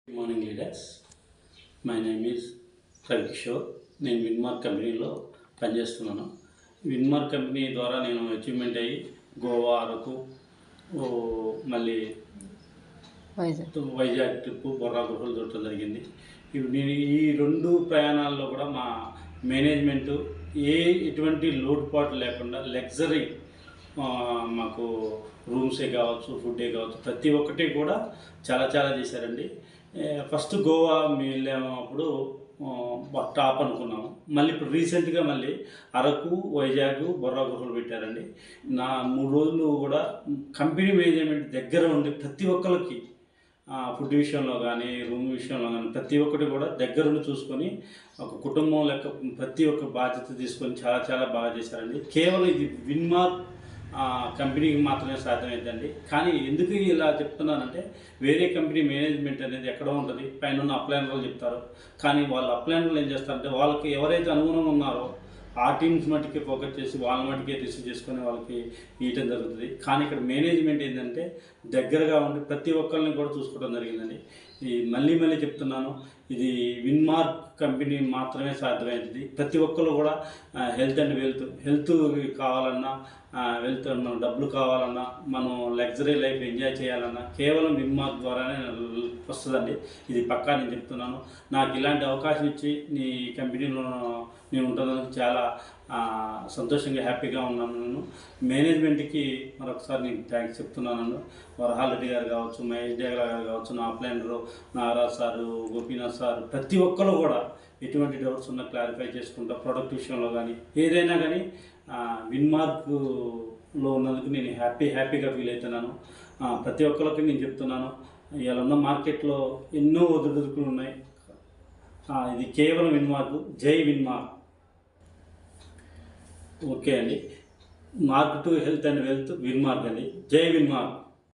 Good morning leaders. My name is Ravi Kishore. నేను విన్మార్క్ కంపెనీలో పనిచేస్తున్నాను. విన్మార్క్ కంపెనీ ద్వారా నేను అచీవ్మెంట్ అయ్యి గోవా, అరకు, మళ్ళీ వైజాగ్ ట్రిప్పు, బొర్రా గుహలు చూడటం జరిగింది. నేను ఈ 2 ప్రయాణాల్లో కూడా మా మేనేజ్మెంటు ఎటువంటి లోటుపాటు లేకుండా లగ్జరీ మాకు రూమ్సే కావచ్చు, ఫుడ్డే కావచ్చు, ప్రతి ఒక్కటి కూడా చాలా చాలా చేశారండి. ఫస్ట్ గోవా వెళ్ళేటప్పుడు టాప్ అనుకున్నాము. మళ్ళీ ఇప్పుడు రీసెంట్గా మళ్ళీ అరకు, వైజాగ్, బొర్రా గుహలు పెట్టారండి. నా 3 రోజులు కూడా కంపెనీ మేనేజ్మెంట్ దగ్గర ఉండి ప్రతి ఒక్కరికి ఫుడ్ విషయంలో కానీ, రూమ్ విషయంలో కానీ ప్రతి ఒక్కటి కూడా దగ్గరుండి చూసుకొని ఒక కుటుంబం లెక్క ప్రతి ఒక్క బాధ్యత తీసుకొని చాలా చాలా బాగా చేశారండి. కేవలం ఇది విన్మార్క్ కంపెనీకి మాత్రమే సాధ్యమైందండి. కానీ ఎందుకు ఇలా చెప్తున్నానంటే, వేరే కంపెనీ మేనేజ్మెంట్ అనేది ఎక్కడో ఉంటుంది, పైన ఉన్న అప్లైనర్లు చెప్తారు. కానీ వాళ్ళ అప్లైనర్లు ఏం చేస్తారంటే, వాళ్ళకి ఎవరైతే అనుగుణంగా ఉన్నారో ఆ టీమ్స్ మట్టుకే ఫోకస్ చేసి వాళ్ళ మట్టుకే రిసీవ్ చేసుకొని వాళ్ళకి ఇవ్వటం జరుగుతుంది. కానీ ఇక్కడ మేనేజ్మెంట్ ఏంటంటే దగ్గరగా ఉండి ప్రతి ఒక్కరిని కూడా చూసుకోవడం జరిగిందండి. మళ్ళీ చెప్తున్నాను, ఇది విన్మార్క్ కంపెనీ మాత్రమే సాధ్యమైంది. ప్రతి ఒక్కరు కూడా హెల్త్ అండ్ హెల్త్ కావాలన్నా, మనం డబ్బులు కావాలన్నా, మనం లగ్జరీ లైఫ్ ఎంజాయ్ చేయాలన్నా కేవలం విన్మార్క్ ద్వారానే వస్తుందండి. ఇది పక్కా నేను చెప్తున్నాను. నాకు ఇలాంటి అవకాశం ఇచ్చి నీ కంపెనీలో నేను ఉంటున్నందుకు చాలా సంతోషంగా, హ్యాపీగా ఉన్నాను. నేను మేనేజ్మెంట్కి మరొకసారి నేను థ్యాంక్స్ చెప్తున్నాను. వరహాల్ రెడ్డి గారు కావచ్చు, మహేష్ డేగల గారు కావచ్చు, నా అప్లైనరు నాగరాజ్ సారు, గోపీనాథ్ సార్, ప్రతి ఒక్కరు కూడా ఎటువంటి డౌట్స్ ఉన్నా క్లారిఫై చేసుకుంటా. ప్రొడక్ట్ విషయంలో కానీ ఏదైనా కానీ విన్మార్క్లో ఉన్నందుకు నేను హ్యాపీగా ఫీల్ అవుతున్నాను. ప్రతి ఒక్కరికి నేను చెప్తున్నాను, ఇవాళ ఉన్న మార్కెట్లో ఎన్నో ఒదుడుకులు ఉన్నాయి. ఇది కేవలం విన్మార్క్. జై విన్మార్క్. ఓకే అండి. Mark to health and wealth Winmark అండి. జై విన్మార్క్.